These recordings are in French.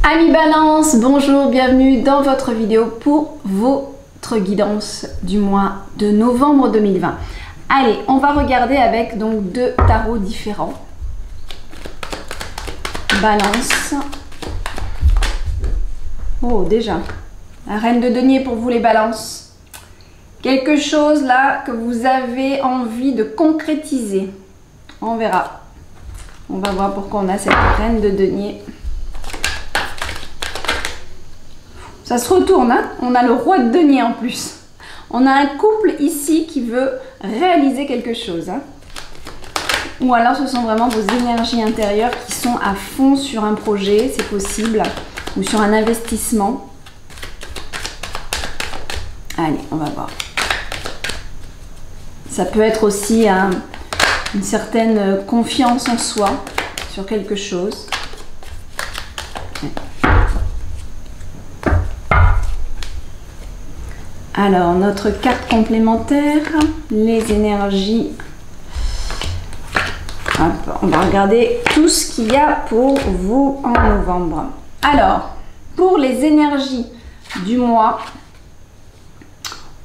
Amis Balance, bonjour, bienvenue dans votre vidéo pour votre guidance du mois de novembre 2020. Allez, on va regarder avec donc deux tarots différents. Balance. Oh, déjà. La reine de denier pour vous les balances. Quelque chose là que vous avez envie de concrétiser. On verra. On va voir pourquoi on a cette reine de denier. Ça se retourne, hein? On a le roi de denier en plus. On a un couple ici qui veut réaliser quelque chose. Hein? Ou alors ce sont vraiment vos énergies intérieures qui sont à fond sur un projet, c'est possible. Ou sur un investissement. Allez, on va voir. Ça peut être aussi une certaine confiance en soi sur quelque chose. Alors, notre carte complémentaire, les énergies. Hop, on va regarder tout ce qu'il y a pour vous en novembre. Alors, pour les énergies du mois,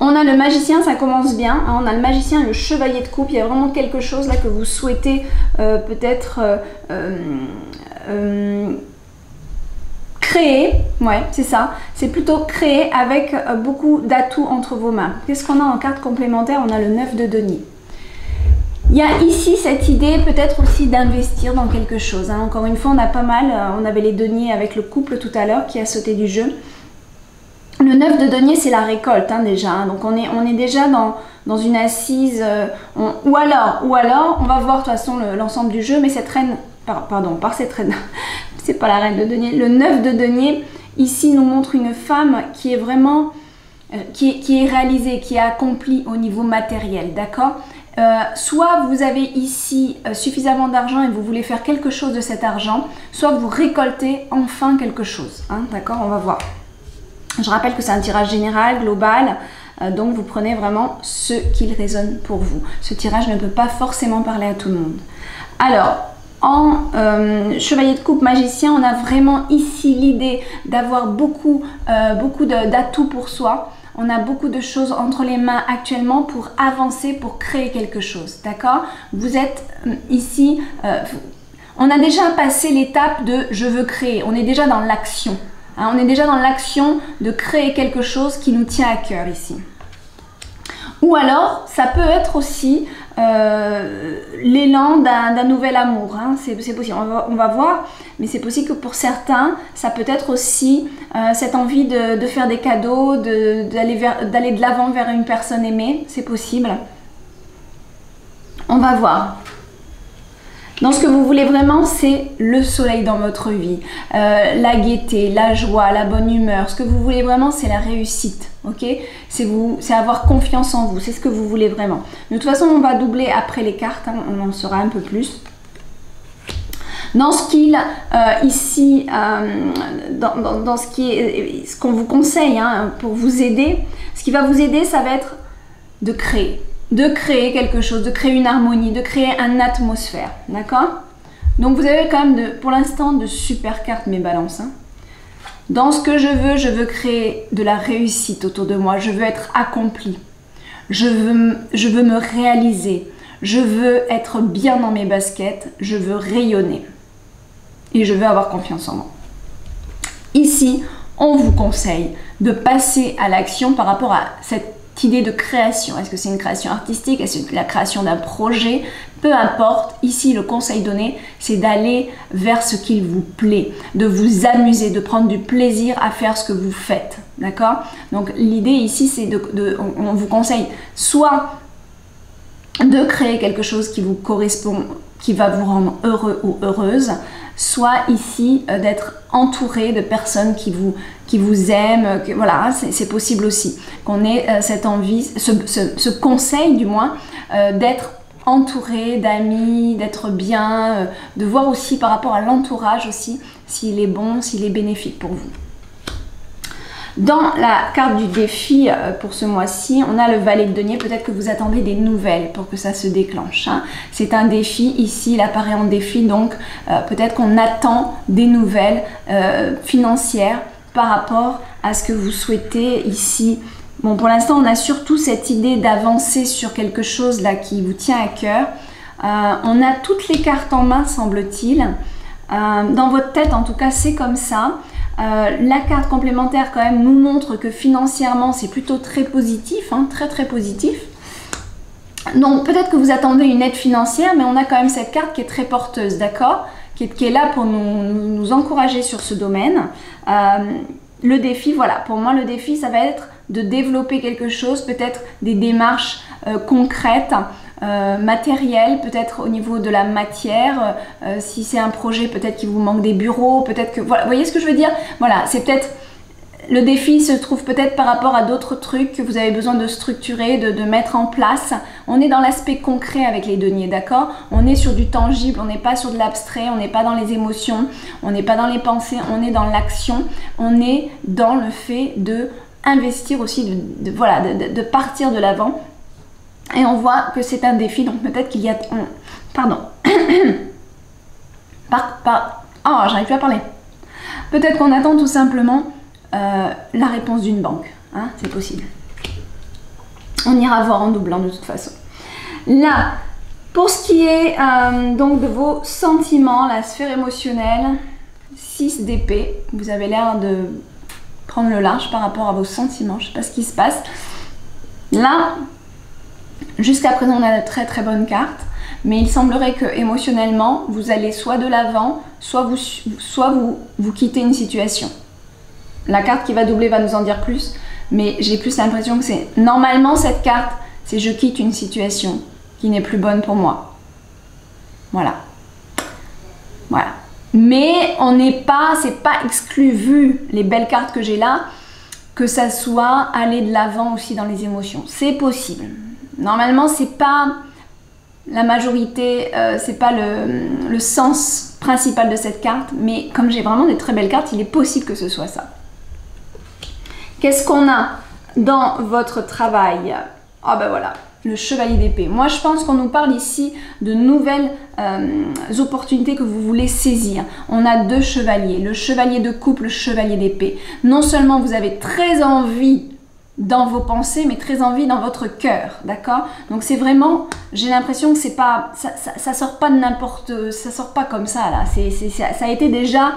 on a le magicien, ça commence bien. Hein, on a le magicien et le chevalier de coupe. Il y a vraiment quelque chose là que vous souhaitez peut-être créer. Ouais, c'est ça. C'est plutôt créer avec beaucoup d'atouts entre vos mains. Qu'est-ce qu'on a en carte complémentaire? On a le 9 de denier. Il y a ici cette idée peut-être aussi d'investir dans quelque chose. Hein. Encore une fois, on a pas mal. On avait les deniers avec le couple tout à l'heure qui a sauté du jeu. Le 9 de denier, c'est la récolte hein, déjà. Hein. Donc on est déjà dans une assise. Ou alors, on va voir de toute façon l'ensemble du jeu. Mais cette reine, par cette reine, c'est pas la reine de denier. Le 9 de denier, ici, nous montre une femme qui est vraiment, qui est réalisée, qui est accomplie au niveau matériel, d'accord? Soit vous avez ici suffisamment d'argent et vous voulez faire quelque chose de cet argent, soit vous récoltez enfin quelque chose, hein, d'accord? On va voir. Je rappelle que c'est un tirage général, global, donc vous prenez vraiment ce qui résonne pour vous. Ce tirage ne peut pas forcément parler à tout le monde. Alors, en chevalier de coupe magicien, on a vraiment ici l'idée d'avoir beaucoup d'atouts pour soi. On a beaucoup de choses entre les mains actuellement pour avancer, pour créer quelque chose, d'accord? Vous êtes ici, on a déjà passé l'étape de je veux créer, on est déjà dans l'action. Hein, on est déjà dans l'action de créer quelque chose qui nous tient à cœur ici. Ou alors, ça peut être aussi l'élan d'un nouvel amour. Hein, c'est possible, on va voir, mais c'est possible que pour certains, ça peut être aussi cette envie de faire des cadeaux, d'aller de l'avant vers une personne aimée. C'est possible. On va voir. Donc, ce que vous voulez vraiment, c'est le soleil dans votre vie, la gaieté, la joie, la bonne humeur. Ce que vous voulez vraiment, c'est la réussite, ok? C'est avoir confiance en vous, c'est ce que vous voulez vraiment. De toute façon, on va doubler après les cartes, hein, on en saura un peu plus. Dans ce qu'il, ici, dans ce qu'on vous conseille hein, pour vous aider, ce qui va vous aider, ça va être de créer. De créer quelque chose, de créer une harmonie, de créer une atmosphère, d'accord? Donc vous avez quand même pour l'instant de super cartes mes balances. Hein. Dans ce que je veux créer de la réussite autour de moi, je veux être accomplie, je veux me réaliser, je veux être bien dans mes baskets, je veux rayonner et je veux avoir confiance en moi. Ici, on vous conseille de passer à l'action par rapport à cette idée de création. Est-ce que c'est une création artistique? Est-ce que c'est la création d'un projet? Peu importe, ici le conseil donné, c'est d'aller vers ce qu'il vous plaît, de vous amuser, de prendre du plaisir à faire ce que vous faites, d'accord? Donc l'idée ici, c'est on vous conseille soit de créer quelque chose qui vous correspond, qui va vous rendre heureux ou heureuse, soit ici d'être entouré de personnes qui vous aiment, voilà, c'est possible aussi qu'on ait cette envie, ce conseil du moins, d'être entouré d'amis, d'être bien, de voir aussi par rapport à l'entourage aussi, s'il est bon, s'il est bénéfique pour vous. Dans la carte du défi pour ce mois-ci, on a le valet de denier. Peut-être que vous attendez des nouvelles pour que ça se déclenche. Hein. C'est un défi. Ici, il apparaît en défi. Donc, peut-être qu'on attend des nouvelles financières par rapport à ce que vous souhaitez ici. Bon, pour l'instant, on a surtout cette idée d'avancer sur quelque chose là qui vous tient à cœur. On a toutes les cartes en main, semble-t-il. Dans votre tête, en tout cas, c'est comme ça. La carte complémentaire quand même nous montre que financièrement c'est plutôt très positif, hein, très positif. Donc peut-être que vous attendez une aide financière, mais on a quand même cette carte qui est très porteuse, d'accord, qui est là pour nous encourager sur ce domaine. Le défi, voilà, pour moi le défi ça va être de développer quelque chose, peut-être des démarches concrètes, matériel, peut-être au niveau de la matière, si c'est un projet peut-être qu'il vous manque des bureaux, peut-être que, voilà, vous voyez ce que je veux dire? Voilà, c'est peut-être, le défi se trouve peut-être par rapport à d'autres trucs que vous avez besoin de structurer, de mettre en place. On est dans l'aspect concret avec les deniers, d'accord? On est sur du tangible, on n'est pas sur de l'abstrait, on n'est pas dans les émotions, on n'est pas dans les pensées, on est dans l'action, on est dans le fait de investir aussi, voilà, de partir de l'avant. Et on voit que c'est un défi, donc peut-être qu'il y a... Pardon. Oh, j'arrive plus à parler. Peut-être qu'on attend tout simplement la réponse d'une banque. Hein, c'est possible. On ira voir en doublant de toute façon. Là, pour ce qui est donc de vos sentiments, la sphère émotionnelle, 6 d'épée. Vous avez l'air de prendre le large par rapport à vos sentiments. Je ne sais pas ce qui se passe. Là... Jusqu'à présent, on a de très bonnes cartes, mais il semblerait que émotionnellement, vous allez soit de l'avant, soit vous quittez une situation. La carte qui va doubler va nous en dire plus, mais j'ai plus l'impression que c'est... Normalement, cette carte, c'est je quitte une situation qui n'est plus bonne pour moi. Voilà. Voilà. Mais on n'est pas... C'est pas exclu, vu les belles cartes que j'ai là, que ça soit aller de l'avant aussi dans les émotions. C'est possible. Normalement, c'est pas la majorité, c'est pas le sens principal de cette carte, mais comme j'ai vraiment des très belles cartes, il est possible que ce soit ça. Qu'est-ce qu'on a dans votre travail? Ah ben voilà, le chevalier d'épée. Moi, je pense qu'on nous parle ici de nouvelles opportunités que vous voulez saisir. On a 2 chevaliers, le chevalier de coupe, le chevalier d'épée. Non seulement vous avez très envie dans vos pensées, mais très envie dans votre cœur, d'accord? Donc c'est vraiment, j'ai l'impression que c'est pas, ça sort pas de n'importe, ça sort pas comme ça là. Ça a été déjà,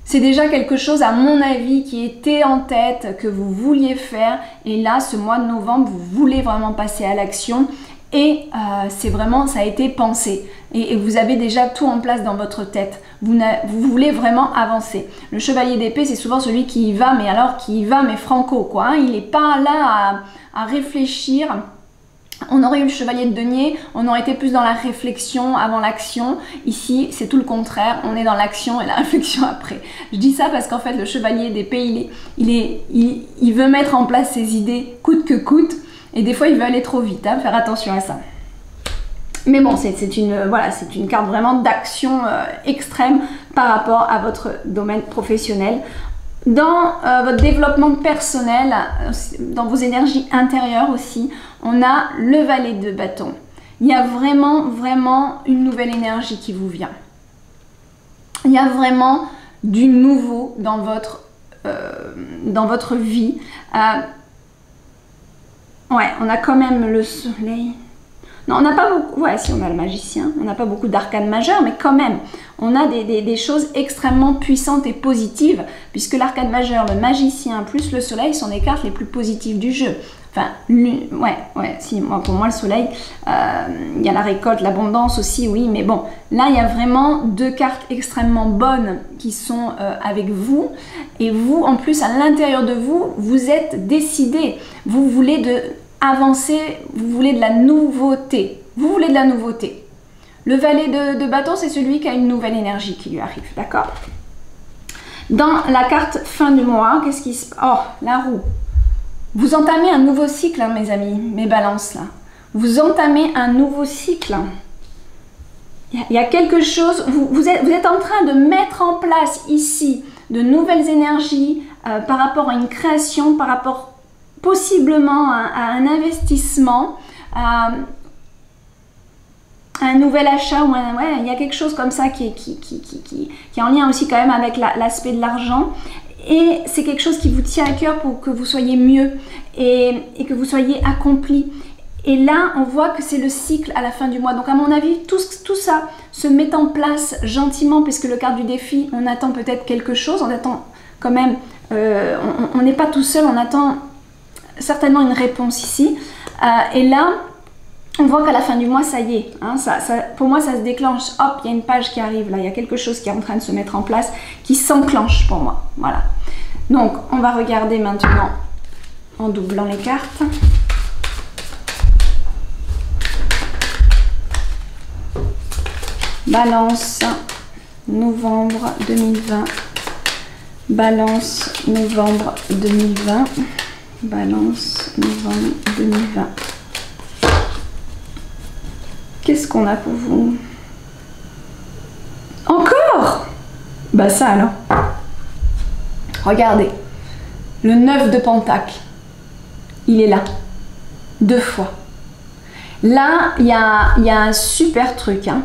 c'est déjà quelque chose à mon avis qui était en tête, que vous vouliez faire, et là ce mois de novembre vous voulez vraiment passer à l'action. Et c'est vraiment, ça a été pensé. Et vous avez déjà tout en place dans votre tête. Vous voulez vraiment avancer. Le chevalier d'épée, c'est souvent celui qui y va, mais alors qui y va, mais franco, quoi. Hein. Il n'est pas là à réfléchir. On aurait eu le chevalier de denier, on aurait été plus dans la réflexion avant l'action. Ici, c'est tout le contraire. On est dans l'action et la réflexion après. Je dis ça parce qu'en fait, le chevalier d'épée, il veut mettre en place ses idées coûte que coûte. Et des fois, il veut aller trop vite, hein, faire attention à ça. Mais bon, c'est une carte vraiment d'action extrême par rapport à votre domaine professionnel. Dans votre développement personnel, dans vos énergies intérieures aussi, on a le valet de bâton. Il y a vraiment une nouvelle énergie qui vous vient. Il y a vraiment du nouveau dans votre vie. Ouais, on a quand même le soleil. Non, on n'a pas beaucoup... Ouais, si, on a le magicien. On n'a pas beaucoup d'arcanes majeures, mais quand même, on a des choses extrêmement puissantes et positives, puisque l'arcane majeur, le magicien, plus le soleil sont les cartes les plus positives du jeu. Enfin, si, pour moi, le soleil, il y a la récolte, l'abondance aussi, oui, mais bon, là, il y a vraiment 2 cartes extrêmement bonnes qui sont avec vous, et vous, en plus, à l'intérieur de vous, vous êtes décidé, vous voulez avancer, vous voulez de la nouveauté, vous voulez de la nouveauté. Le valet de bâton, c'est celui qui a une nouvelle énergie qui lui arrive, d'accord? Dans la carte fin du mois, qu'est-ce qui se passe? Oh, la roue. Vous entamez un nouveau cycle, hein, mes amis, mes balances là. Vous entamez un nouveau cycle. Il y a quelque chose, vous êtes en train de mettre en place ici de nouvelles énergies par rapport à une création, par rapport possiblement à un investissement, à un nouvel achat, ou ouais, il y a quelque chose comme ça qui est en lien aussi quand même avec l'aspect de l'argent. Et c'est quelque chose qui vous tient à cœur pour que vous soyez mieux et que vous soyez accompli. Et là, on voit que c'est le cycle à la fin du mois. Donc à mon avis, tout ça se met en place gentiment, puisque le quart du défi, on attend peut-être quelque chose, on attend quand même, on n'est pas tout seul, on attend certainement une réponse ici. Et là, on voit qu'à la fin du mois, ça y est, hein, pour moi ça se déclenche, hop, il y a une page qui arrive là, il y a quelque chose qui est en train de se mettre en place, qui s'enclenche pour moi, voilà. Donc on va regarder maintenant en doublant les cartes. Balance, novembre 2020, Balance, novembre 2020, Balance, novembre 2020. Qu'est-ce qu'on a pour vous? Encore? Bah ça alors. Regardez. Le 9 de Pentacle. Il est là. 2 fois. Là, il y a un super truc. Hein.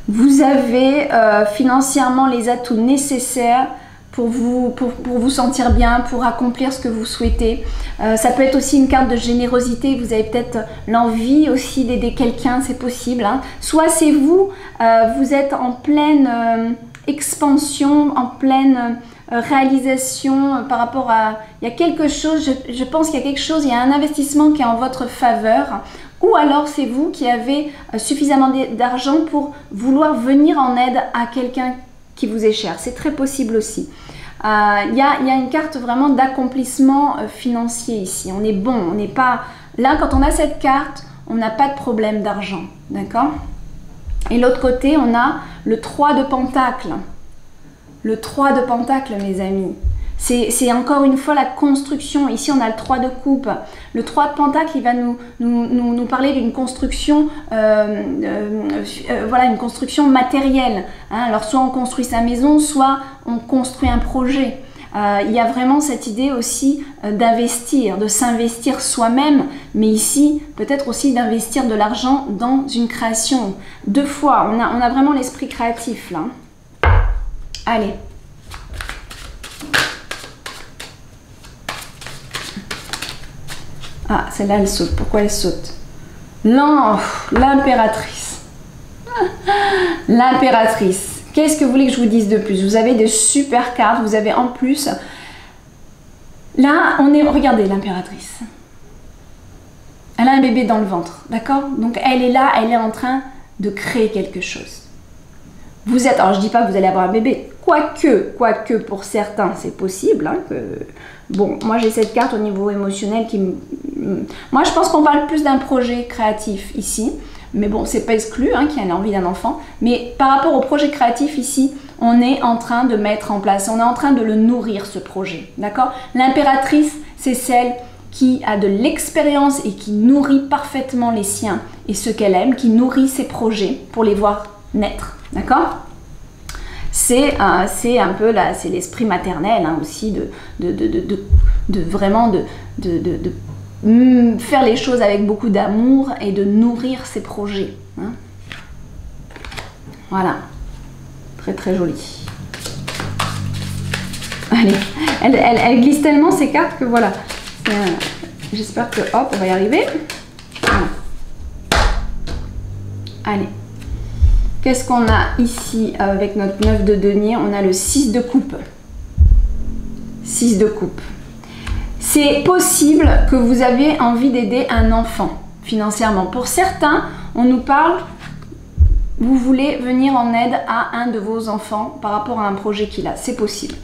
Vous avez financièrement les atouts nécessaires pour vous sentir bien, pour accomplir ce que vous souhaitez. Ça peut être aussi une carte de générosité, vous avez peut-être l'envie aussi d'aider quelqu'un, c'est possible. Hein. Soit c'est vous, vous êtes en pleine expansion, en pleine réalisation par rapport à... Il y a quelque chose, je pense qu'il y a quelque chose, il y a un investissement qui est en votre faveur. Ou alors c'est vous qui avez suffisamment d'argent pour vouloir venir en aide à quelqu'un qui vous est cher. C'est très possible aussi. Il y a une carte vraiment d'accomplissement financier ici. On est bon, on n'est pas... Là, quand on a cette carte, on n'a pas de problème d'argent. D'accord? Et l'autre côté, on a le 3 de Pentacle. Le 3 de Pentacle, mes amis. C'est encore une fois la construction. Ici, on a le 3 de coupe. Le 3 de Pentacle, il va nous parler d'une construction, voilà, une construction matérielle. Hein. Alors, soit on construit sa maison, soit on construit un projet. Il y a vraiment cette idée aussi d'investir, de s'investir soi-même, mais ici, peut-être aussi d'investir de l'argent dans une création. 2 fois, on a vraiment l'esprit créatif, là. Allez. Ah, celle-là, elle saute. Pourquoi elle saute? L'impératrice. L'impératrice. Qu'est-ce que vous voulez que je vous dise de plus? Vous avez de super cartes. Vous avez en plus... Là, regardez l'impératrice. Elle a un bébé dans le ventre. D'accord? Donc, elle est là. Elle est en train de créer quelque chose. Vous êtes... Alors, je ne dis pas que vous allez avoir un bébé. Quoique pour certains, c'est possible. Hein, bon, moi, j'ai cette carte au niveau émotionnel qui me... Moi, je pense qu'on parle plus d'un projet créatif ici. Mais bon, c'est pas exclu hein, qu'il y ait envie d'un enfant. Mais par rapport au projet créatif ici, on est en train de mettre en place, on est en train de le nourrir, ce projet. D'accord? L'impératrice, c'est celle qui a de l'expérience et qui nourrit parfaitement les siens et ceux qu'elle aime, qui nourrit ses projets pour les voir naître. D'accord? C'est un peu là, c'est l'esprit maternel hein, aussi de vraiment faire les choses avec beaucoup d'amour et de nourrir ses projets. Hein. Voilà. Très très joli. Allez, elle glisse tellement ces cartes que voilà. J'espère que hop, on va y arriver. Voilà. Allez. Qu'est-ce qu'on a ici avec notre 9 de denier? On a le 6 de coupe. 6 de coupe. C'est possible que vous avez envie d'aider un enfant financièrement. Pour certains, on nous parle, vous voulez venir en aide à un de vos enfants par rapport à un projet qu'il a. C'est possible.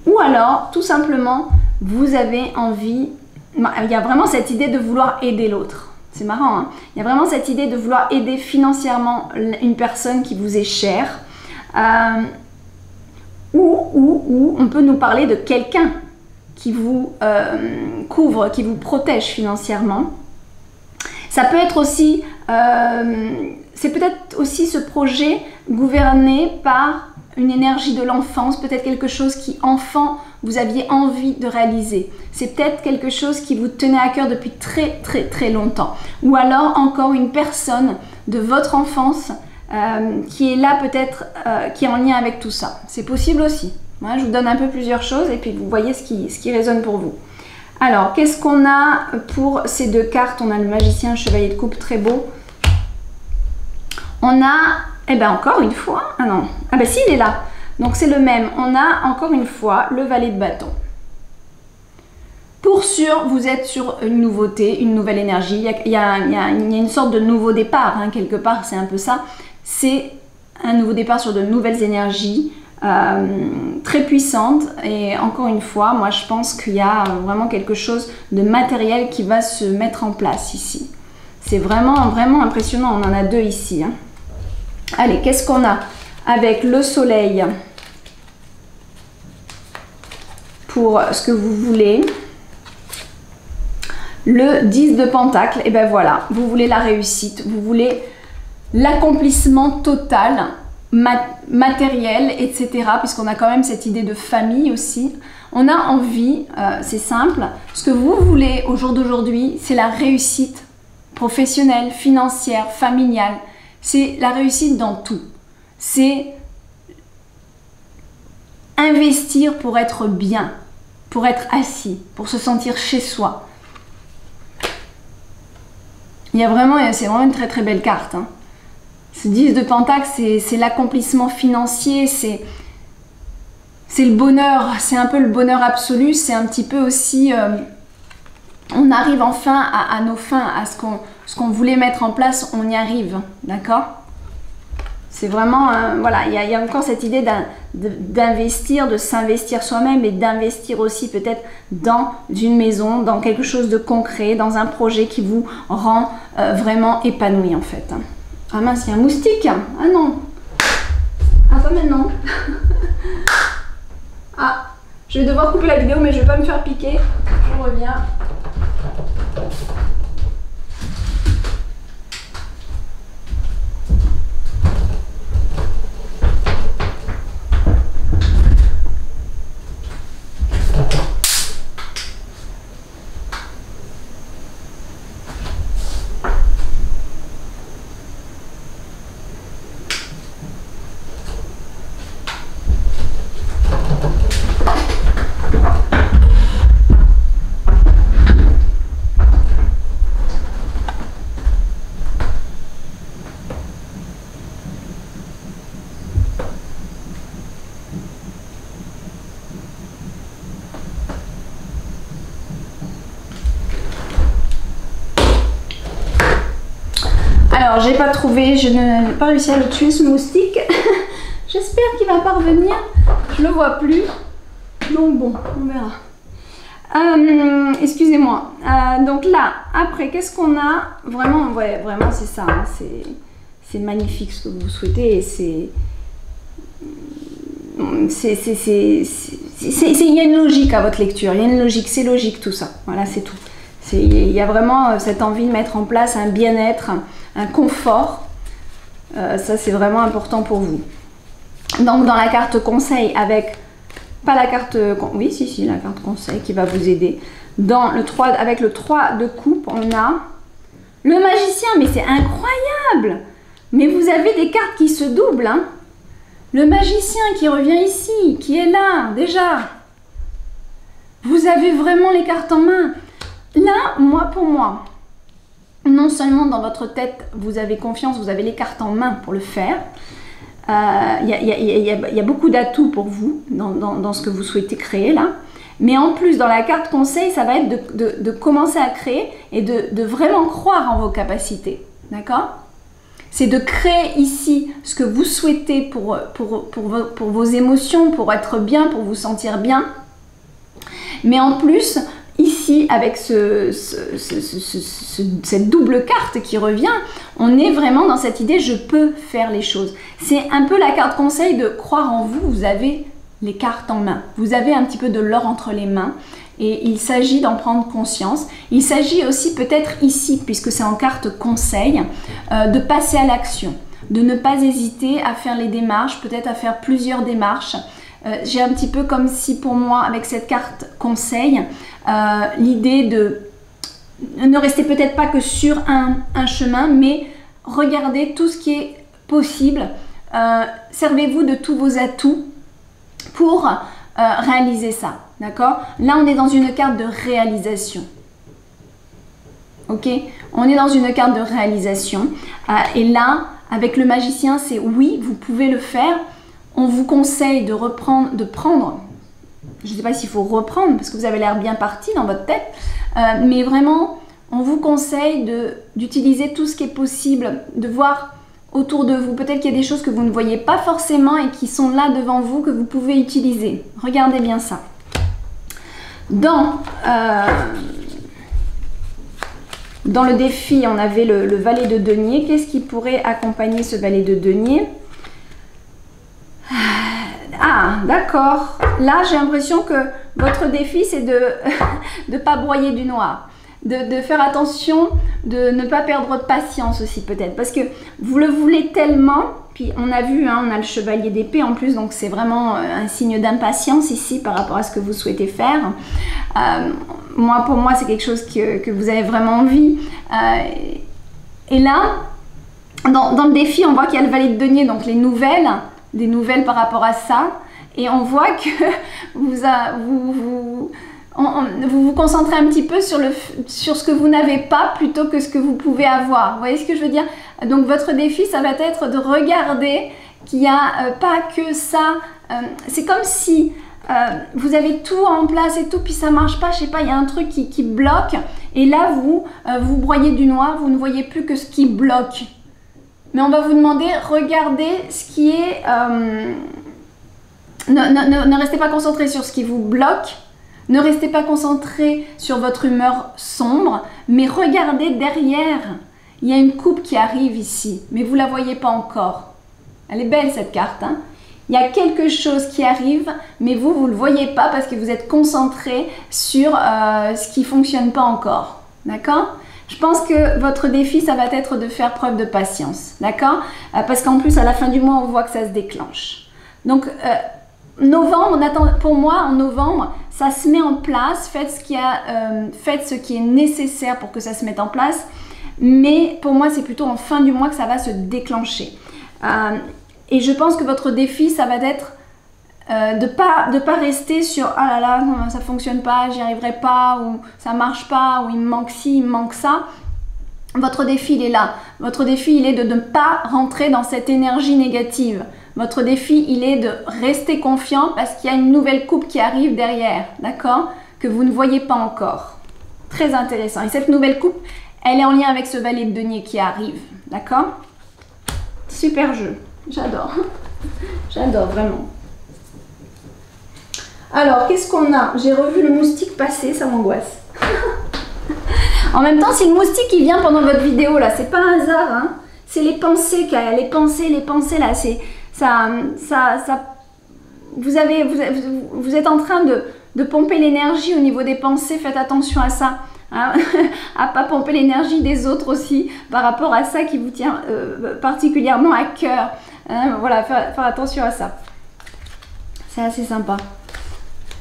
Ou alors, tout simplement, vous avez envie... Il y a vraiment cette idée de vouloir aider l'autre. C'est marrant, hein? Il y a vraiment cette idée de vouloir aider financièrement une personne qui vous est chère. Ou on peut nous parler de quelqu'un qui vous couvre, qui vous protège financièrement. Ça peut être aussi, c'est peut-être aussi ce projet gouverné par une énergie de l'enfance, peut-être quelque chose qui, enfant, vous aviez envie de réaliser. C'est peut-être quelque chose qui vous tenait à cœur depuis très longtemps. Ou alors encore une personne de votre enfance qui est là peut-être, qui est en lien avec tout ça. C'est possible aussi. Voilà, je vous donne un peu plusieurs choses et puis vous voyez ce qui résonne pour vous. Alors, qu'est-ce qu'on a pour ces deux cartes? On a le magicien, le chevalier de coupe, très beau. On a, eh bien encore une fois, ah non, ah ben si, il est là. Donc c'est le même. On a encore une fois le valet de bâton. Pour sûr, vous êtes sur une nouveauté, une nouvelle énergie. Il y a une sorte de nouveau départ, hein, quelque part, c'est un peu ça. C'est un nouveau départ sur de nouvelles énergies. Très puissante, et encore une fois moi je pense qu'il y a vraiment quelque chose de matériel qui va se mettre en place ici. C'est vraiment impressionnant. On en a deux ici, hein. Allez, qu'est-ce qu'on a avec le soleil pour ce que vous voulez? Le 10 de pentacle, et ben voilà, vous voulez la réussite, vous voulez l'accomplissement total, matériel, etc. Puisqu'on a quand même cette idée de famille aussi. On a envie, c'est simple, ce que vous voulez au jour d'aujourd'hui, c'est la réussite professionnelle, financière, familiale. C'est la réussite dans tout. C'est investir pour être bien, pour être assis, pour se sentir chez soi. Il y a vraiment, c'est vraiment une très belle carte, hein. Ce 10 de pentacle, c'est l'accomplissement financier, c'est le bonheur, c'est un peu le bonheur absolu, c'est un petit peu aussi, on arrive enfin à nos fins, à ce qu'on voulait mettre en place, on y arrive, d'accord? C'est vraiment, voilà, il y a encore cette idée d'investir, de s'investir soi-même et d'investir aussi peut-être dans une maison, dans quelque chose de concret, dans un projet qui vous rend vraiment épanoui en fait. Ah mince, il y a un moustique. Ah non. Ah pas maintenant. Ah, je vais devoir couper la vidéo mais je vais pas me faire piquer. Je reviens. Alors, j'ai pas trouvé, je n'ai pas réussi à le tuer ce moustique. J'espère qu'il va pas revenir. Je le vois plus. Donc bon, on verra. Excusez-moi. Donc là, après, qu'est-ce qu'on a? Vraiment, ouais, vraiment c'est ça. Hein, c'est magnifique ce que vous souhaitez. Et il y a une logique à votre lecture. Il y a une logique, c'est logique tout ça. Voilà, c'est tout. Il y a vraiment cette envie de mettre en place un bien-être, un confort. Ça, c'est vraiment important pour vous. Donc, dans la carte conseil, avec, pas la carte, oui, si, la carte conseil qui va vous aider. Dans le 3, avec le 3 de coupe, on a le magicien, mais c'est incroyable! Mais vous avez des cartes qui se doublent, hein. Le magicien qui revient ici, qui est là, déjà. Vous avez vraiment les cartes en main. Là, pour moi, non seulement dans votre tête, vous avez confiance, vous avez les cartes en main pour le faire. Il y a beaucoup d'atouts pour vous dans ce que vous souhaitez créer là. Mais en plus, dans la carte conseil, ça va être de commencer à créer et de vraiment croire en vos capacités. D'accord? C'est de créer ici ce que vous souhaitez pour vos émotions, pour être bien, pour vous sentir bien. Mais en plus, ici, avec cette double carte qui revient, on est vraiment dans cette idée « je peux faire les choses ». C'est un peu la carte conseil de croire en vous, vous avez les cartes en main. Vous avez un petit peu de l'or entre les mains et il s'agit d'en prendre conscience. Il s'agit aussi peut-être ici, puisque c'est en carte conseil, de passer à l'action. de ne pas hésiter à faire les démarches, peut-être à faire plusieurs démarches. J'ai un petit peu comme si pour moi, avec cette carte conseil, l'idée de ne rester peut-être pas que sur un chemin, mais regardez tout ce qui est possible. Servez-vous de tous vos atouts pour réaliser ça, d'accord? Là, on est dans une carte de réalisation. Ok? On est dans une carte de réalisation. Et là, avec le magicien, c'est oui, vous pouvez le faire. On vous conseille de prendre, je ne sais pas s'il faut reprendre, parce que vous avez l'air bien parti dans votre tête, mais vraiment, on vous conseille d'utiliser tout ce qui est possible, de voir autour de vous. Peut-être qu'il y a des choses que vous ne voyez pas forcément et qui sont là devant vous, que vous pouvez utiliser. Regardez bien ça. Dans le défi, on avait le valet de denier. Qu'est-ce qui pourrait accompagner ce valet de denier? Ah, d'accord. Là, j'ai l'impression que votre défi, c'est de ne pas broyer du noir. De faire attention, de ne pas perdre patience aussi peut-être. Parce que vous le voulez tellement. Puis on a vu, hein, on a le chevalier d'épée en plus. Donc c'est vraiment un signe d'impatience ici par rapport à ce que vous souhaitez faire. Pour moi, c'est quelque chose que vous avez vraiment envie. Et là, dans le défi, on voit qu'il y a le valet de denier. Donc les nouvelles. Des nouvelles par rapport à ça, et on voit que vous vous concentrez un petit peu sur ce que vous n'avez pas plutôt que ce que vous pouvez avoir. Vous voyez ce que je veux dire? Donc votre défi, ça va être de regarder qu'il n'y a pas que ça. C'est comme si vous avez tout en place et tout, puis ça marche pas, je sais pas, il y a un truc qui bloque, et là vous broyez du noir, vous ne voyez plus que ce qui bloque. Mais on va vous demander, regardez ce qui est... ne restez pas concentré sur ce qui vous bloque. Ne restez pas concentré sur votre humeur sombre. Mais regardez derrière. Il y a une coupe qui arrive ici. Mais vous ne la voyez pas encore. Elle est belle cette carte. Hein? Il y a quelque chose qui arrive. Mais vous ne le voyez pas parce que vous êtes concentré sur ce qui ne fonctionne pas encore. D'accord ? Je pense que votre défi, ça va être de faire preuve de patience, d'accord? Parce qu'en plus, à la fin du mois, on voit que ça se déclenche. Donc, novembre, pour moi, en novembre, ça se met en place. Faites ce qui est nécessaire pour que ça se mette en place. Mais pour moi, c'est plutôt en fin du mois que ça va se déclencher. Et je pense que votre défi, ça va être de pas rester sur « Ah là là, non, ça fonctionne pas, j'y arriverai pas » ou « Ça marche pas » ou « Il me manque ci, il me manque ça ». Votre défi, il est là. Votre défi, il est de ne pas rentrer dans cette énergie négative. Votre défi, il est de rester confiant parce qu'il y a une nouvelle coupe qui arrive derrière, d'accord? Que vous ne voyez pas encore. Très intéressant. Et cette nouvelle coupe, elle est en lien avec ce valet de denier qui arrive, d'accord? Super jeu. J'adore. J'adore, vraiment. Alors, qu'est-ce qu'on a? J'ai revu le moustique passer, ça m'angoisse. En même temps, si le moustique il vient pendant votre vidéo, là, c'est pas un hasard, hein. C'est les pensées, les pensées, là, c'est ça. Vous êtes en train de pomper l'énergie au niveau des pensées, faites attention à ça. Hein, à pas pomper l'énergie des autres aussi par rapport à ça qui vous tient particulièrement à cœur. Hein, voilà, faire attention à ça. C'est assez sympa.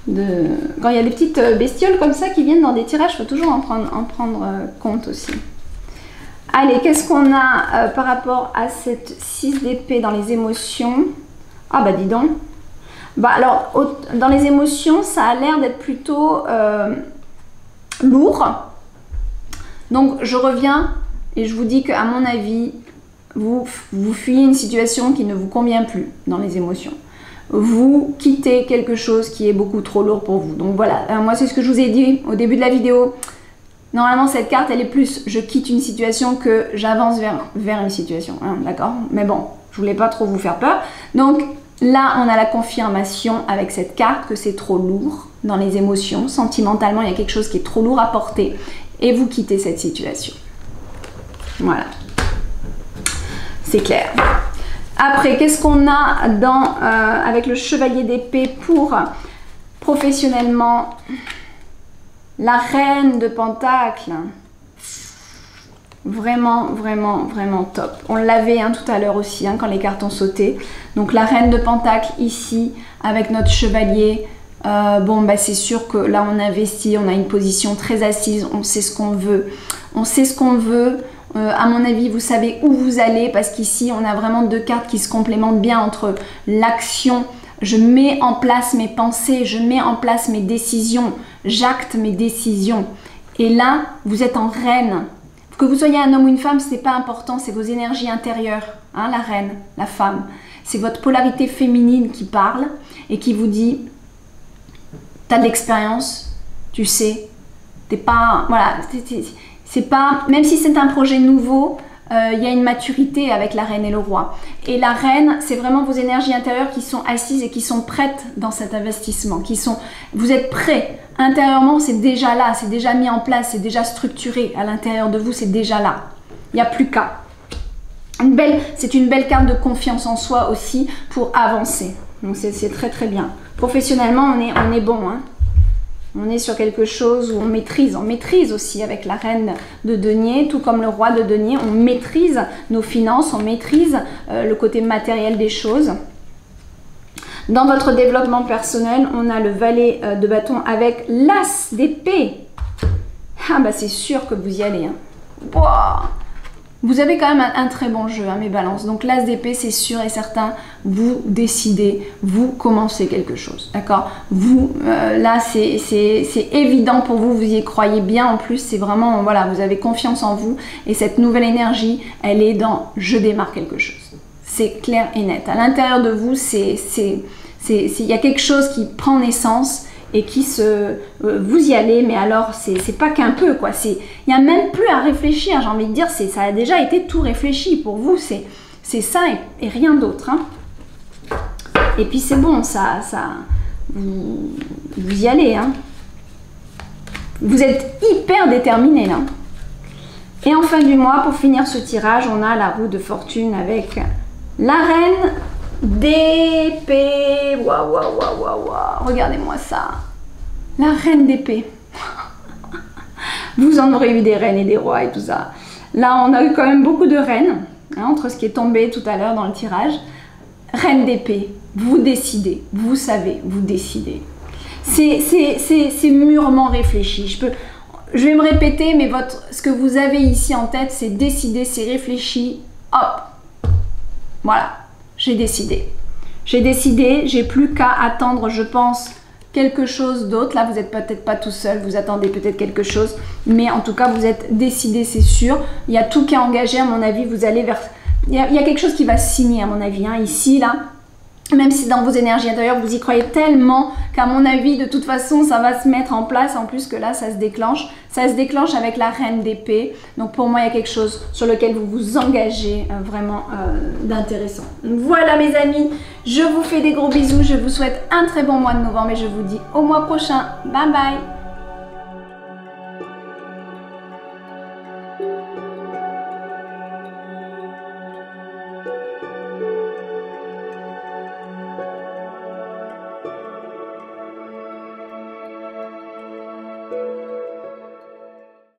Quand il y a des petites bestioles comme ça qui viennent dans des tirages, il faut toujours en prendre compte aussi. Allez, qu'est-ce qu'on a par rapport à cette 6 d'épée dans les émotions? Ah bah dis donc. Bah alors, dans les émotions, ça a l'air d'être plutôt lourd. Donc je reviens et je vous dis qu'à mon avis, vous fuyez une situation qui ne vous convient plus dans les émotions. Vous quittez quelque chose qui est beaucoup trop lourd pour vous. Donc voilà, moi c'est ce que je vous ai dit au début de la vidéo. Normalement cette carte elle est plus je quitte une situation que j'avance vers une situation, hein, d'accord? Mais bon, je voulais pas trop vous faire peur. Donc là on a la confirmation avec cette carte que c'est trop lourd dans les émotions. Sentimentalement il y a quelque chose qui est trop lourd à porter et vous quittez cette situation. Voilà, c'est clair. Après, qu'est-ce qu'on a avec le chevalier d'épée pour professionnellement? La reine de Pentacle. Vraiment, vraiment, vraiment top. On l'avait tout à l'heure aussi, quand les cartes ont sauté. Donc la reine de Pentacle ici, avec notre chevalier. Bon, bah, c'est sûr que là, on investit, on a une position très assise, on sait ce qu'on veut. On sait ce qu'on veut. À mon avis, vous savez où vous allez, parce qu'ici, on a vraiment deux cartes qui se complémentent bien entre l'action. Je mets en place mes pensées, je mets en place mes décisions, j'acte mes décisions. Et là, vous êtes en reine. Que vous soyez un homme ou une femme, ce n'est pas important, c'est vos énergies intérieures, la reine, la femme. C'est votre polarité féminine qui parle et qui vous dit, tu as de l'expérience, tu sais, t'es pas, voilà, c'est pas, même si c'est un projet nouveau, il y a une maturité avec la reine et le roi. Et la reine, c'est vraiment vos énergies intérieures qui sont assises et qui sont prêtes dans cet investissement, vous êtes prêts. Intérieurement, c'est déjà là, c'est déjà mis en place, c'est déjà structuré. À l'intérieur de vous, c'est déjà là. Il n'y a plus qu'à. C'est une belle carte de confiance en soi aussi pour avancer. Donc c'est très très bien. Professionnellement, on est bon. On est sur quelque chose où on maîtrise aussi avec la reine de denier, tout comme le roi de denier. On maîtrise nos finances, on maîtrise le côté matériel des choses. Dans votre développement personnel, on a le valet de bâton avec l'as d'épée. Ah bah c'est sûr que vous y allez. Wow. Vous avez quand même un très bon jeu, mes balances. Donc l'as d'épée, c'est sûr et certain, vous décidez, vous commencez quelque chose. D'accord? Vous, là, c'est évident pour vous, vous y croyez bien. En plus, c'est vraiment, voilà, vous avez confiance en vous. Et cette nouvelle énergie, elle est dans « je démarre quelque chose ». C'est clair et net. À l'intérieur de vous, il y a quelque chose qui prend naissance et qui vous y allez, mais alors c'est pas qu'un peu, quoi. Il n'y a même plus à réfléchir, j'ai envie de dire, ça a déjà été tout réfléchi pour vous, c'est ça et rien d'autre. Et puis c'est bon, vous y allez. Vous êtes hyper déterminé là. Et en fin du mois, pour finir ce tirage, on a la roue de fortune avec la reine d'épée. Waouh, waouh, waouh, waouh, waouh. Regardez-moi ça. La reine d'épée. Vous en aurez eu des reines et des rois et tout ça. Là, on a eu quand même beaucoup de reines, entre ce qui est tombé tout à l'heure dans le tirage. Reine d'épée, vous décidez, vous savez, vous décidez. C'est mûrement réfléchi. Je vais me répéter, mais ce que vous avez ici en tête, c'est décider, c'est réfléchi. Hop, voilà. J'ai décidé. J'ai décidé, j'ai plus qu'à attendre, je pense, quelque chose d'autre. Là, vous n'êtes peut-être pas tout seul, vous attendez peut-être quelque chose. Mais en tout cas, vous êtes décidé, c'est sûr. Il y a tout qui est engagé, à mon avis, vous allez vers... Il y a quelque chose qui va se signer, à mon avis, ici, là. Même si dans vos énergies intérieures, vous y croyez tellement qu'à mon avis, de toute façon, ça va se mettre en place. En plus que là, ça se déclenche. Ça se déclenche avec la reine d'épée. Donc pour moi, il y a quelque chose sur lequel vous vous engagez vraiment d'intéressant. Voilà mes amis, je vous fais des gros bisous. Je vous souhaite un très bon mois de novembre et je vous dis au mois prochain. Bye bye.